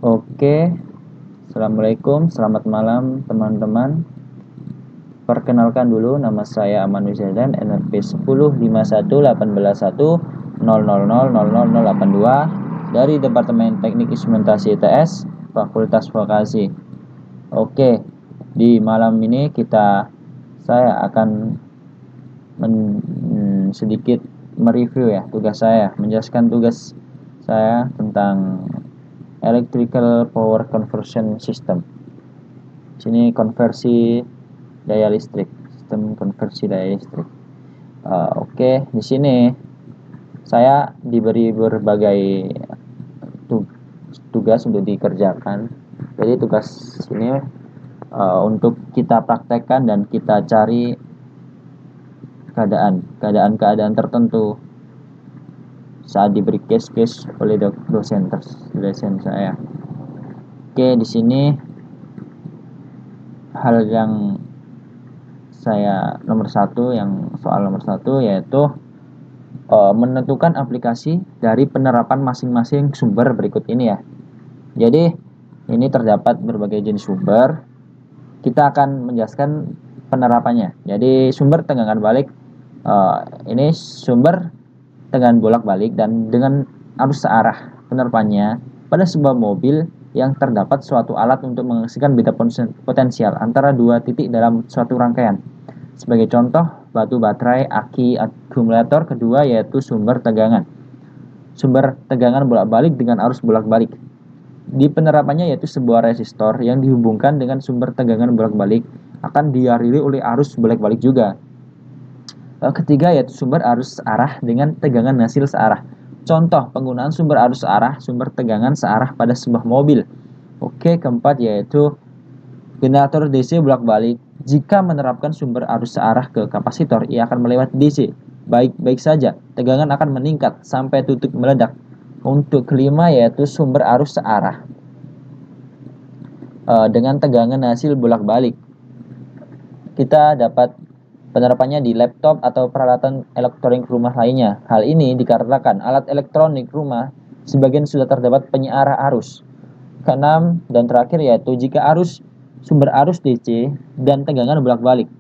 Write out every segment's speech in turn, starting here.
Oke, Assalamualaikum, selamat malam teman-teman. Perkenalkan dulu, nama saya Aman Wisdan, NRP 10518100000082 dari Departemen Teknik Instrumentasi ITS, Fakultas Vokasi. Oke, di malam ini saya akan sedikit mereview ya tugas saya, menjelaskan tugas saya tentang Electrical Power Conversion System. Sini konversi daya listrik, sistem konversi daya listrik. Oke, di sini saya diberi berbagai tugas untuk dikerjakan. Jadi tugas ini untuk kita praktekkan dan kita cari keadaan tertentu saat diberi case oleh dosen saya. Oke, di sini hal yang soal nomor satu yaitu menentukan aplikasi dari penerapan masing-masing sumber berikut ini ya. Jadi ini terdapat berbagai jenis sumber. Kita akan menjelaskan penerapannya. Jadi sumber tegangan balik, ini sumber tegangan bolak-balik dan dengan arus searah. Penerapannya pada sebuah mobil yang terdapat suatu alat untuk menghasilkan beda potensial antara dua titik dalam suatu rangkaian. Sebagai contoh, batu baterai, aki, akumulator. Kedua yaitu sumber tegangan. Sumber tegangan bolak-balik dengan arus bolak-balik. Di penerapannya yaitu sebuah resistor yang dihubungkan dengan sumber tegangan bolak-balik akan dialiri oleh arus bolak-balik juga. Ketiga yaitu sumber arus searah dengan tegangan hasil searah. Contoh penggunaan sumber arus searah, sumber tegangan searah pada sebuah mobil. Oke, keempat yaitu generator DC bolak-balik. Jika menerapkan sumber arus searah ke kapasitor, ia akan melewati DC. Baik-baik saja, tegangan akan meningkat sampai titik meledak. Untuk kelima yaitu sumber arus searah dengan tegangan hasil bolak-balik. Kita dapat penerapannya di laptop atau peralatan elektronik rumah lainnya. Hal ini dikarenakan alat elektronik rumah sebagian sudah terdapat penyearah arus. Keenam dan terakhir yaitu jika sumber arus DC dan tegangan bolak-balik.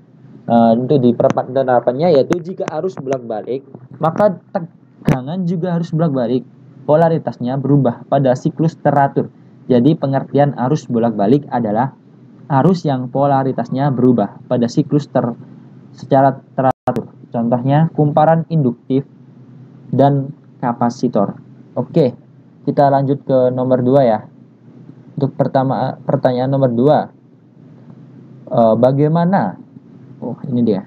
Untuk di penerapannya yaitu jika arus bolak-balik, maka tegangan juga harus bolak-balik. Polaritasnya berubah pada siklus teratur. Jadi pengertian arus bolak-balik adalah arus yang polaritasnya berubah pada siklus secara teratur. Contohnya kumparan induktif dan kapasitor. Oke, kita lanjut ke nomor 2 ya. Untuk pertanyaan nomor 2, bagaimana? Oh, ini dia.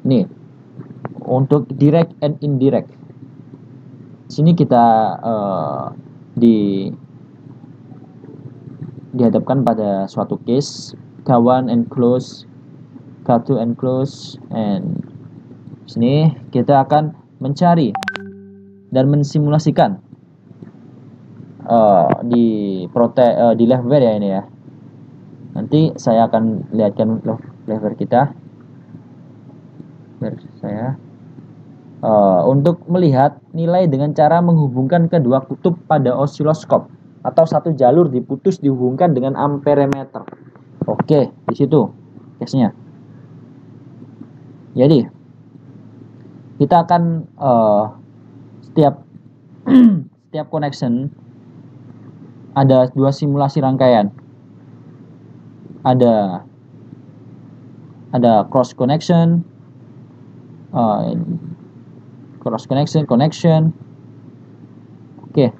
Nih, untuk direct and indirect. Sini kita dihadapkan pada suatu case K1 enclosed, K2 enclosed, and sini kita akan mencari dan mensimulasikan di leftware ya ini ya. Nanti saya akan lihatkan leftware kita. Saya untuk melihat nilai dengan cara menghubungkan kedua kutub pada osiloskop atau satu jalur dihubungkan dengan amperemeter. Oke, di situ case-nya. Jadi kita akan setiap connection ada dua simulasi rangkaian. Ada cross connection, connection. Oke,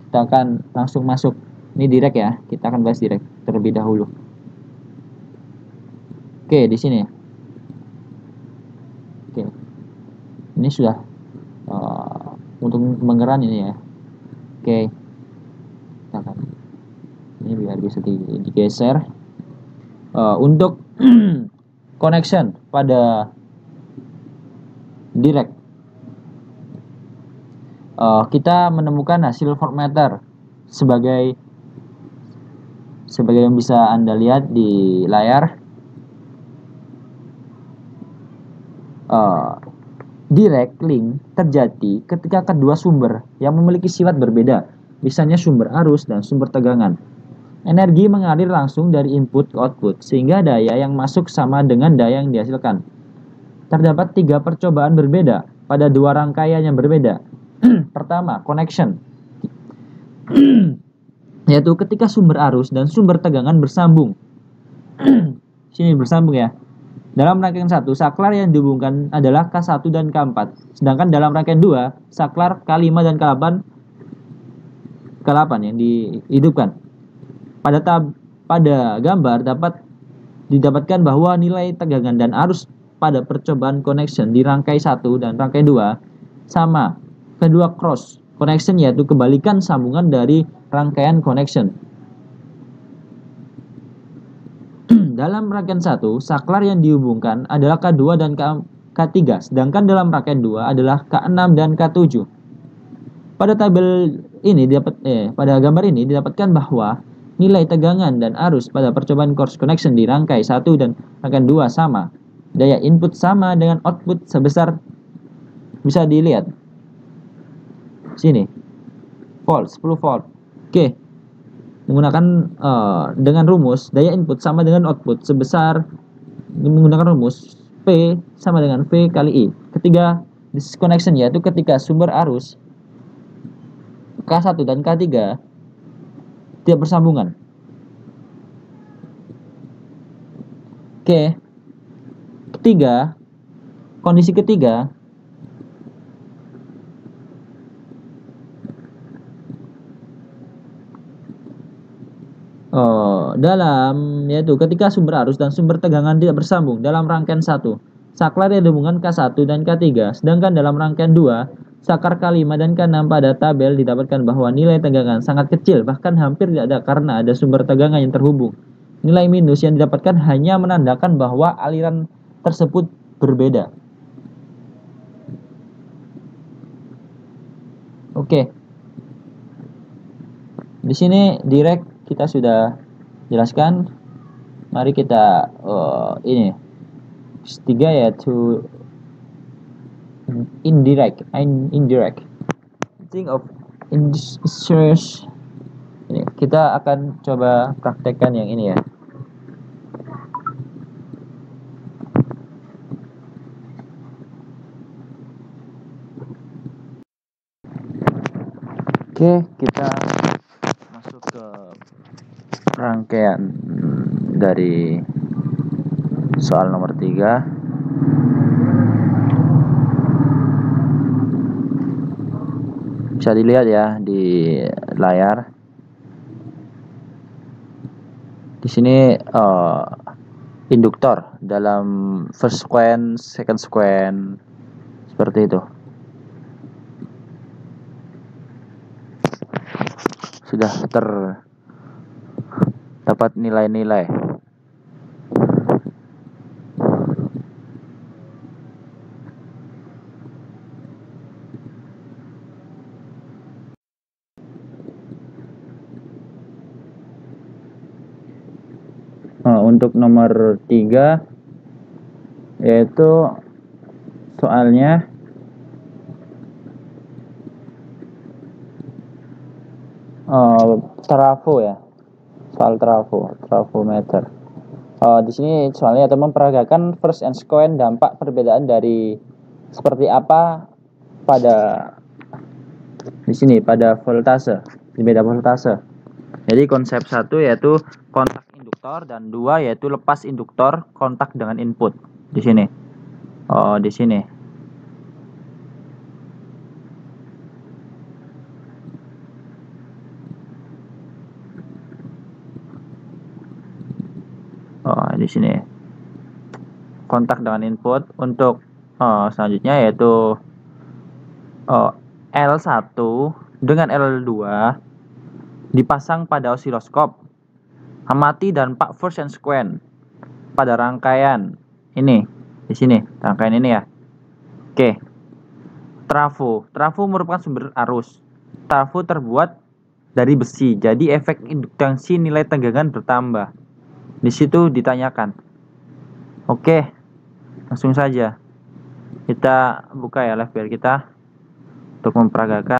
kita akan langsung masuk. Ini direct ya, kita akan bahas direct terlebih dahulu. Oke, di sini. Oke, ini sudah untuk mengeran ini ya. Oke, kita akan ini biar bisa digeser. Untuk connection pada direct, kita menemukan hasil voltmeter sebagai yang bisa Anda lihat di layar. Direct link terjadi ketika kedua sumber yang memiliki sifat berbeda, misalnya sumber arus dan sumber tegangan. Energi mengalir langsung dari input ke output, sehingga daya yang masuk sama dengan daya yang dihasilkan. Terdapat 3 percobaan berbeda pada 2 rangkaian yang berbeda. Pertama, connection, yaitu ketika sumber arus dan sumber tegangan bersambung. Sini bersambung ya. Dalam rangkaian 1, saklar yang dihubungkan adalah K1 dan K4. Sedangkan dalam rangkaian 2, saklar K5 dan K8 yang dihidupkan. Pada gambar dapat didapatkan bahwa nilai tegangan dan arus pada percobaan connection di rangkai 1 dan rangkai 2 sama. Kedua cross connection yaitu kebalikan sambungan dari rangkaian connection. Dalam rangkaian 1, saklar yang dihubungkan adalah K2 dan K3, sedangkan dalam rangkaian 2 adalah K6 dan K7. Pada gambar ini didapatkan bahwa nilai tegangan dan arus pada percobaan cross connection di rangkai 1 dan rangkaian 2 sama. Daya input sama dengan output sebesar, bisa dilihat sini, volt, 10 volt. Oke. Menggunakan dengan rumus daya input sama dengan output sebesar, menggunakan rumus P sama dengan V kali I. Ketiga disconnection yaitu ketika sumber arus K1 dan K3 tidak bersambungan. Oke. Kondisi ketiga yaitu ketika sumber arus dan sumber tegangan tidak bersambung dalam rangkaian 1, saklar yang dihubungkan K1 dan K3, sedangkan dalam rangkaian 2, saklar K5 dan K6. Pada tabel didapatkan bahwa nilai tegangan sangat kecil, bahkan hampir tidak ada karena ada sumber tegangan yang terhubung. Nilai minus yang didapatkan hanya menandakan bahwa aliran tersebut berbeda. Oke. Di sini direct kita sudah jelaskan. Mari kita ketiga yaitu indirect. Think of indirect. Ini kita akan coba praktekkan yang ini ya. Oke, kita masuk ke rangkaian dari soal nomor 3. Bisa dilihat ya di layar. Di sini induktor dalam first sequence, second sequence, seperti itu. Sudah terdapat nilai-nilai. Untuk nomor 3 yaitu soalnya trafo ya, soal trafometer. Di sini soalnya teman memperagakan first and second dampak perbedaan dari seperti apa pada di sini pada voltase, di beda voltase. Jadi konsep 1 yaitu kontak induktor dan 2 yaitu lepas induktor kontak dengan input. Di sini. Di sini. Di sini. Kontak dengan input. Untuk selanjutnya yaitu L1 dengan L2 dipasang pada osiloskop. Amati dampak first and second pada rangkaian ini, di sini, rangkaian ini ya. Oke. Trafo merupakan sumber arus. Trafo terbuat dari besi, jadi efek induktansi nilai tegangan bertambah. Di situ ditanyakan. Oke, langsung saja. Kita buka ya live biar kita untuk memperagakan